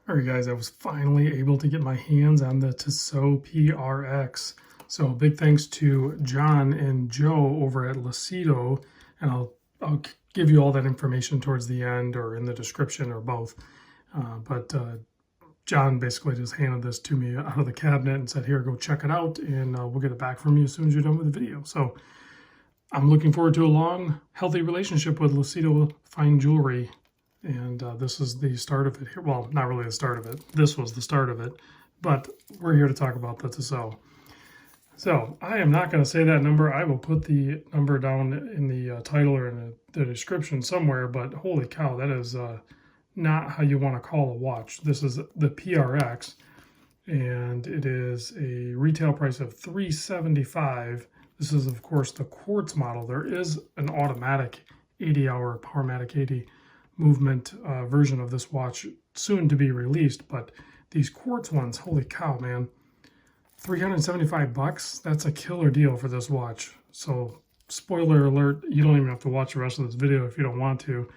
All right, guys, I was finally able to get my hands on the Tissot PRX. So big thanks to John and Joe over at Tissot, and I'll give you all that information towards the end or in the description or both. But John basically just handed this to me out of the cabinet and said, "Here, go check it out, and we'll get it back from you as soon as you're done with the video." So I'm looking forward to a long, healthy relationship with Tissot Fine Jewelry. And this is the start of it here. Well, not really the start of it. This was the start of it. But we're here to talk about the Tissot. So I am not going to say that number. I will put the number down in the title or in the description somewhere. But holy cow, that is not how you want to call a watch. This is the PRX. And it is a retail price of $375. This is, of course, the Quartz model. There is an automatic 80-hour Powermatic 80 movement version of this watch soon to be released, but these Quartz ones, holy cow, man, $375. That's a killer deal for this watch. So spoiler alert, you don't even have to watch the rest of this video if you don't want to.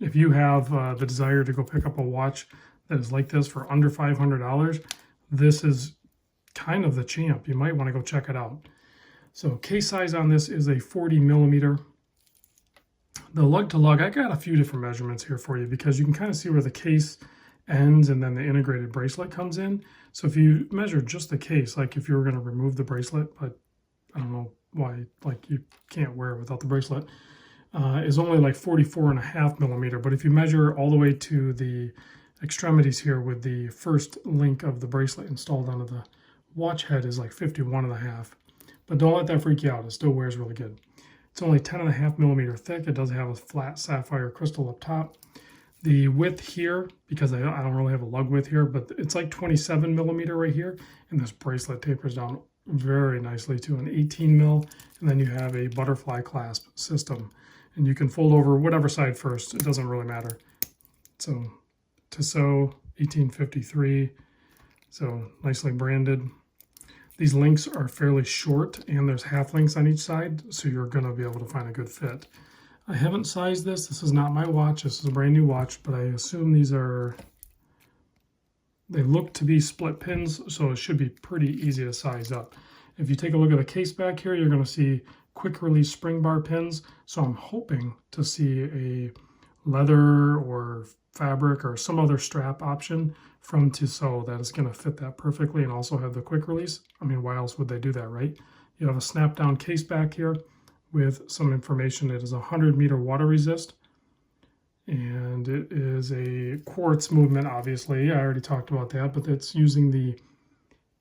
If you have the desire to go pick up a watch that is like this for under $500, this is kind of the champ. You might want to go check it out. So case size on this is a 40 millimeter. The lug to lug, I got a few different measurements here for you because you can kind of see where the case ends and then the integrated bracelet comes in. So if you measure just the case, like if you were going to remove the bracelet, but I don't know why, like you can't wear it without the bracelet, is only like 44.5 millimeter. But if you measure all the way to the extremities here with the first link of the bracelet installed onto the watch head is like 51.5. But don't let that freak you out. It still wears really good. It's only 10.5 millimeter thick. It does have a flat sapphire crystal up top. The width here, because I don't really have a lug width here, but it's like 27 millimeter right here. And this bracelet tapers down very nicely to an 18 mil. And then you have a butterfly clasp system. And you can fold over whatever side first. It doesn't really matter. So Tissot 1853. So nicely branded. These links are fairly short and there's half links on each side, so you're going to be able to find a good fit. I haven't sized this. This is not my watch. This is a brand new watch, but I assume they look to be split pins, so it should be pretty easy to size up. If you take a look at the case back here, you're going to see quick release spring bar pins. So I'm hoping to see a leather or fabric or some other strap option from Tissot that is going to fit that perfectly and also have the quick release. I mean, why else would they do that, right? You have a snap down case back here with some information. It is 100 meter water resist, and it is a quartz movement, obviously. I already talked about that, but it's using the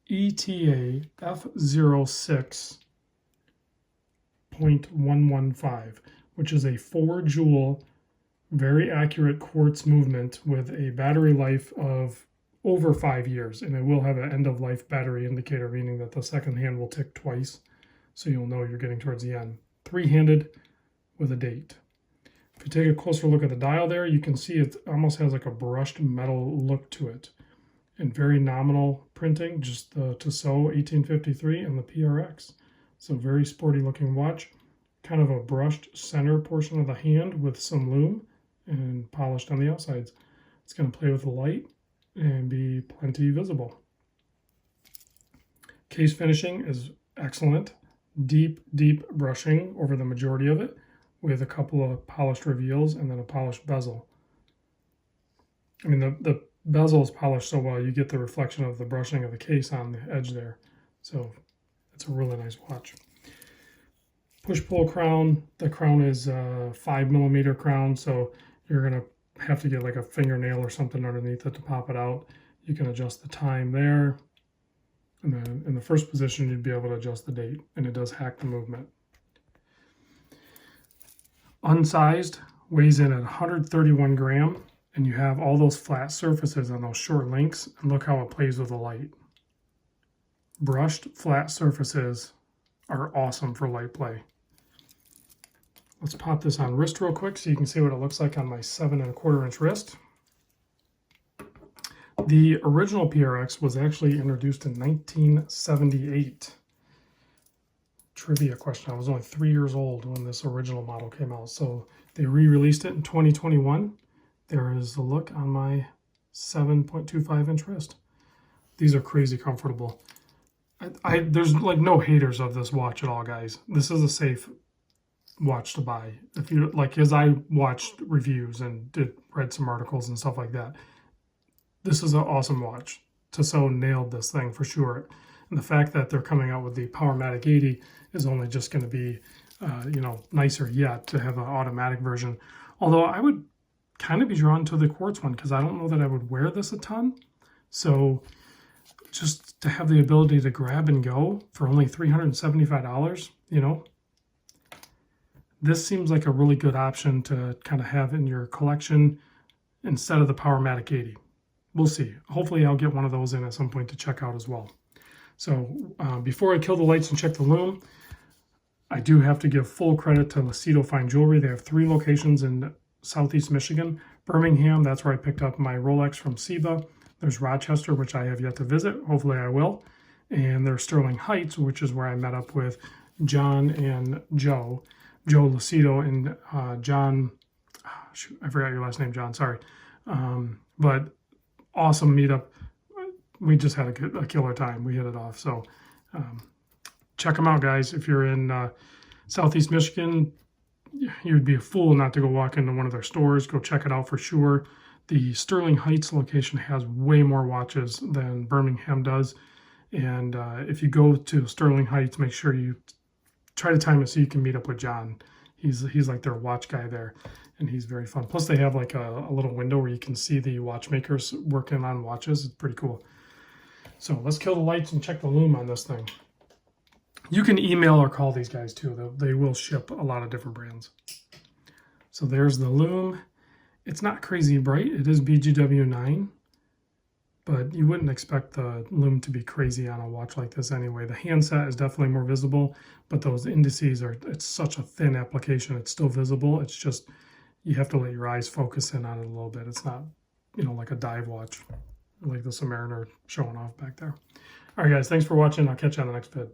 ETA F06.115, which is a 4 joule very accurate quartz movement with a battery life of over 5 years, and it will have an end-of-life battery indicator, meaning that the second hand will tick twice, so you'll know you're getting towards the end. Three-handed with a date. If you take a closer look at the dial there, you can see it almost has like a brushed metal look to it, and very nominal printing, just the Tissot 1853 and the PRX. So very sporty looking watch, kind of a brushed center portion of the hand with some loom and polished on the outsides. It's going to play with the light and be plenty visible. Case finishing is excellent. Deep brushing over the majority of it with a couple of polished reveals and then a polished bezel. I mean, the bezel is polished so well you get the reflection of the brushing of the case on the edge there. So it's a really nice watch. Push-pull crown. The crown is a 5 millimeter crown, so you're going to have to get like a fingernail or something underneath it to pop it out. You can adjust the time there. And then in the first position, you'd be able to adjust the date, and it does hack the movement. Unsized, weighs in at 131 gram, and you have all those flat surfaces on those short links, and look how it plays with the light. Brushed flat surfaces are awesome for light play. Let's pop this on wrist real quick so you can see what it looks like on my 7¼ inch wrist. The original PRX was actually introduced in 1978. Trivia question, I was only 3 years old when this original model came out, so they re-released it in 2021. There is a look on my 7.25 inch wrist. These are crazy comfortable. There's like no haters of this watch at all, guys. This is a safe watch to buy. If you like, as I watched reviews and read some articles and stuff like that, this is an awesome watch. Tissot nailed this thing for sure. And the fact that they're coming out with the Powermatic 80 is only just going to be, you know, nicer yet to have an automatic version. Although I would kind of be drawn to the Quartz one because I don't know that I would wear this a ton. So just to have the ability to grab and go for only $375, you know, this seems like a really good option to kind of have in your collection instead of the Powermatic 80. We'll see. Hopefully I'll get one of those in at some point to check out as well. So before I kill the lights and check the Loom, I do have to give full credit to Lucido Fine Jewelry. They have 3 locations in Southeast Michigan. Birmingham, that's where I picked up my Rolex from Seba. There's Rochester, which I have yet to visit. Hopefully I will. And there's Sterling Heights, which is where I met up with John and Joe. Joe Lucido and John, shoot, I forgot your last name, John, sorry. But awesome meetup. We just had a killer time. We hit it off. So check them out, guys. If you're in Southeast Michigan, you'd be a fool not to go walk into one of their stores. Go check it out for sure. The Sterling Heights location has way more watches than Birmingham does. And if you go to Sterling Heights, make sure you try to time it so you can meet up with John. He's like their watch guy there, and he's very fun. Plus, they have like a little window where you can see the watchmakers working on watches. It's pretty cool. So let's kill the lights and check the Loom on this thing. You can email or call these guys too. They will ship a lot of different brands. So there's the Loom. It's not crazy bright. It is BGW9, but you wouldn't expect the Loom to be crazy on a watch like this anyway. The handset is definitely more visible, but those indices it's such a thin application. It's still visible. It's just, you have to let your eyes focus in on it a little bit. It's not, you know, like a dive watch, like the Submariner showing off back there. All right, guys, thanks for watching. I'll catch you on the next vid.